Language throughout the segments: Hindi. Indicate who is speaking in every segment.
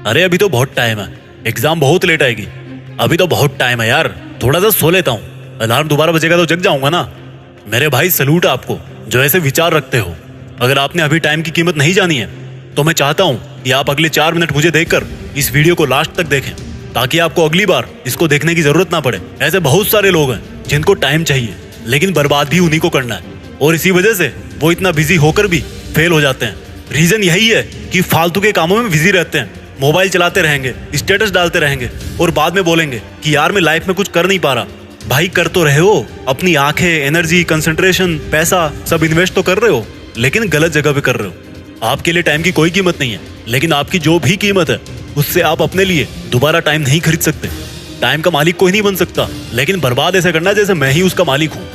Speaker 1: अरे अभी तो बहुत टाइम है, एग्जाम बहुत लेट आएगी। अभी तो बहुत टाइम है यार, थोड़ा सा सो लेता हूँ। अलार्म दोबारा बजेगा तो जग जाऊंगा ना। मेरे भाई सलूट है आपको जो ऐसे विचार रखते हो। अगर आपने अभी टाइम की कीमत नहीं जानी है तो मैं चाहता हूँ कि आप अगले 4 मिनट मुझे देखकर इस वीडियो को लास्ट तक देखें, ताकि आपको अगली बार इसको देखने की जरूरत ना पड़े। ऐसे बहुत सारे लोग हैं जिनको टाइम चाहिए लेकिन बर्बाद भी उन्हीं को करना है, और इसी वजह से वो इतना बिजी होकर भी फेल हो जाते हैं। रीजन यही है कि फालतू के कामों में बिजी रहते हैं, मोबाइल चलाते रहेंगे, स्टेटस डालते रहेंगे और बाद में बोलेंगे कि यार मैं लाइफ में कुछ कर नहीं पा रहा। भाई कर तो रहे हो, अपनी आंखें, एनर्जी, कंसंट्रेशन, पैसा सब इन्वेस्ट तो कर रहे हो, लेकिन गलत जगह पे कर रहे हो। आपके लिए टाइम की कोई कीमत नहीं है, लेकिन आपकी जो भी कीमत है उससे आप अपने लिए दोबारा टाइम नहीं खरीद सकते। टाइम का मालिक कोई नहीं बन सकता, लेकिन बर्बाद ऐसे करना जैसे मैं ही उसका मालिक हूँ।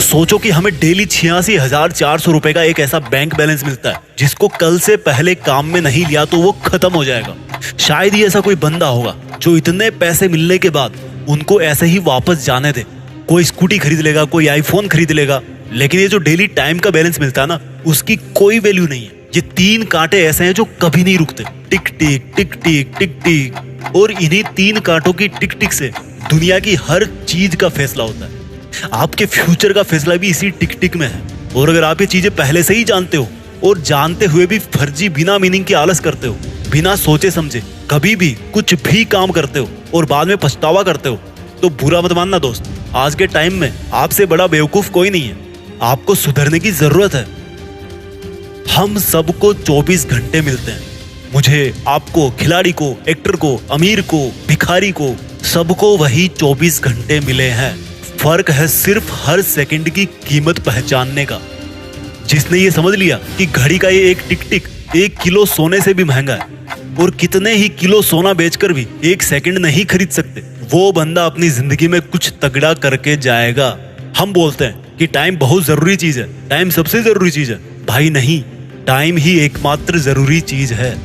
Speaker 1: सोचो कि हमें डेली 86,400 रुपए का एक ऐसा बैंक बैलेंस मिलता है जिसको कल से पहले काम में नहीं लिया तो वो खत्म हो जाएगा। शायद ही ऐसा कोई बंदा होगा जो इतने पैसे मिलने के बाद उनको ऐसे ही वापस जाने दे। कोई स्कूटी खरीद लेगा, कोई आईफोन खरीद लेगा, लेकिन ये जो डेली टाइम का बैलेंस मिलता है ना, उसकी कोई वैल्यू नहीं है। ये 3 कांटे ऐसे हैं जो कभी नहीं रुकते, टिक टिक टिक टिक टिक टिक, और इन्हीं 3 कांटों की टिक टिक से दुनिया की हर चीज का फैसला होता है। आपके फ्यूचर का फैसला भी इसी टिक टिक में है। और अगर आप ये चीजें पहले से ही जानते हो और जानते हुए भी फर्जी बिना मीनिंग की आलस करते हो, बिना सोचे समझे कभी भी कुछ भी काम करते हो और बाद में पछतावा करते हो, तो बुरा मत मानना दोस्त। आज के टाइम में आपसे बड़ा बेवकूफ कोई नहीं है। आपको सुधरने की जरूरत है। हम सबको 24 घंटे मिलते हैं, मुझे, आपको, खिलाड़ी को, एक्टर को, अमीर को, भिखारी को, सबको वही 24 घंटे मिले हैं। फर्क है सिर्फ हर सेकंड की कीमत पहचानने का। जिसने ये समझ लिया कि घड़ी का ये एक टिक टिक 1 किलो सोने से भी महंगा है और कितने ही किलो सोना बेचकर भी 1 सेकंड नहीं खरीद सकते, वो बंदा अपनी जिंदगी में कुछ तगड़ा करके जाएगा। हम बोलते हैं कि टाइम बहुत जरूरी चीज है, टाइम सबसे जरूरी चीज है। भाई नहीं, टाइम ही एकमात्र जरूरी चीज है।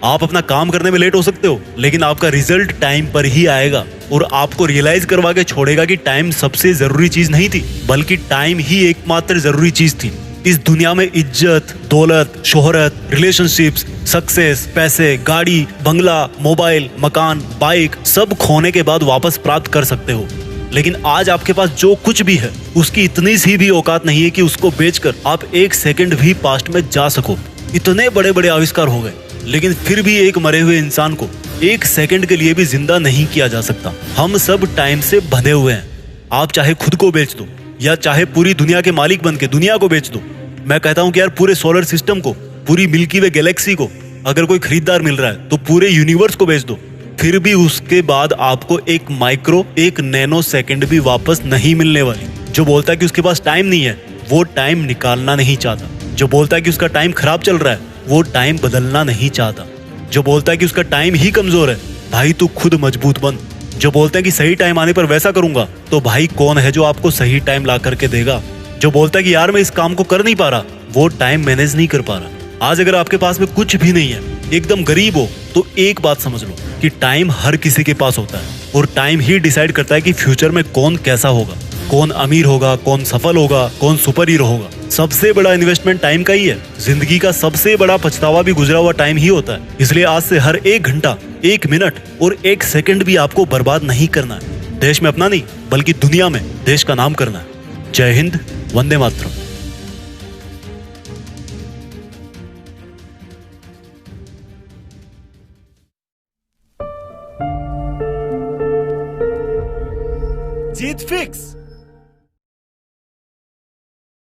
Speaker 1: आप अपना काम करने में लेट हो सकते हो, लेकिन आपका रिजल्ट टाइम पर ही आएगा और आपको रियलाइज करवा के छोड़ेगा कि टाइम सबसे जरूरी चीज नहीं थी, बल्कि टाइम ही एकमात्र जरूरी चीज थी। इस दुनिया में इज्जत, दौलत, शोहरत, रिलेशनशिप्स, सक्सेस, पैसे, गाड़ी, बंगला, मोबाइल, मकान, बाइक सब खोने के बाद वापस प्राप्त कर सकते हो, लेकिन आज आपके पास जो कुछ भी है उसकी इतनी सी भी औकात नहीं है कि उसको बेचकर आप 1 सेकंड भी पास्ट में जा सको। इतने बड़े बड़े आविष्कार हो गए, लेकिन फिर भी एक मरे हुए इंसान को 1 सेकंड के लिए भी जिंदा नहीं किया जा सकता। हम सब टाइम से बंधे हुए हैं। आप चाहे खुद को बेच दो या चाहे पूरी दुनिया के मालिक बन के दुनिया को बेच दो। मैं कहता हूँ कि यार पूरे सोलर सिस्टम को, पूरी मिल्की वे गैलेक्सी को अगर कोई खरीदार मिल रहा है तो पूरे यूनिवर्स को बेच दो, फिर भी उसके बाद आपको एक माइक्रो, एक नैनो सेकंड भी वापस नहीं मिलने वाली। जो बोलता है कि उसके पास टाइम नहीं है, वो टाइम निकालना नहीं चाहता। जो बोलता है कि उसका टाइम खराब चल रहा है, वो टाइम बदलना नहीं चाहता। जो बोलता है कि उसका टाइम ही कमजोर है, भाई तू खुद मजबूत बन। जो बोलता है कि सही टाइम आने पर वैसा करूंगा, तो भाई कौन है जो आपको सही टाइम ला करके देगा। जो बोलता है कि यार मैं इस काम को कर नहीं पा रहा, वो टाइम मैनेज नहीं कर पा रहा। आज अगर आपके पास में कुछ भी नहीं है, एकदम गरीब हो, तो एक बात समझ लो कि टाइम हर किसी के पास होता है और टाइम ही डिसाइड करता है कि फ्यूचर में कौन कैसा होगा, कौन अमीर होगा, कौन सफल होगा, कौन सुपर हीरो होगा। सबसे बड़ा इन्वेस्टमेंट टाइम का ही है। जिंदगी का सबसे बड़ा पछतावा भी गुजरा हुआ टाइम ही होता है। इसलिए आज से हर 1 घंटा, 1 मिनट और 1 सेकंड भी आपको बर्बाद नहीं करना है। देश में अपना नहीं, बल्कि दुनिया में देश का नाम करना है। जय हिंद, वंदे मातरम।
Speaker 2: जीत फिक्स।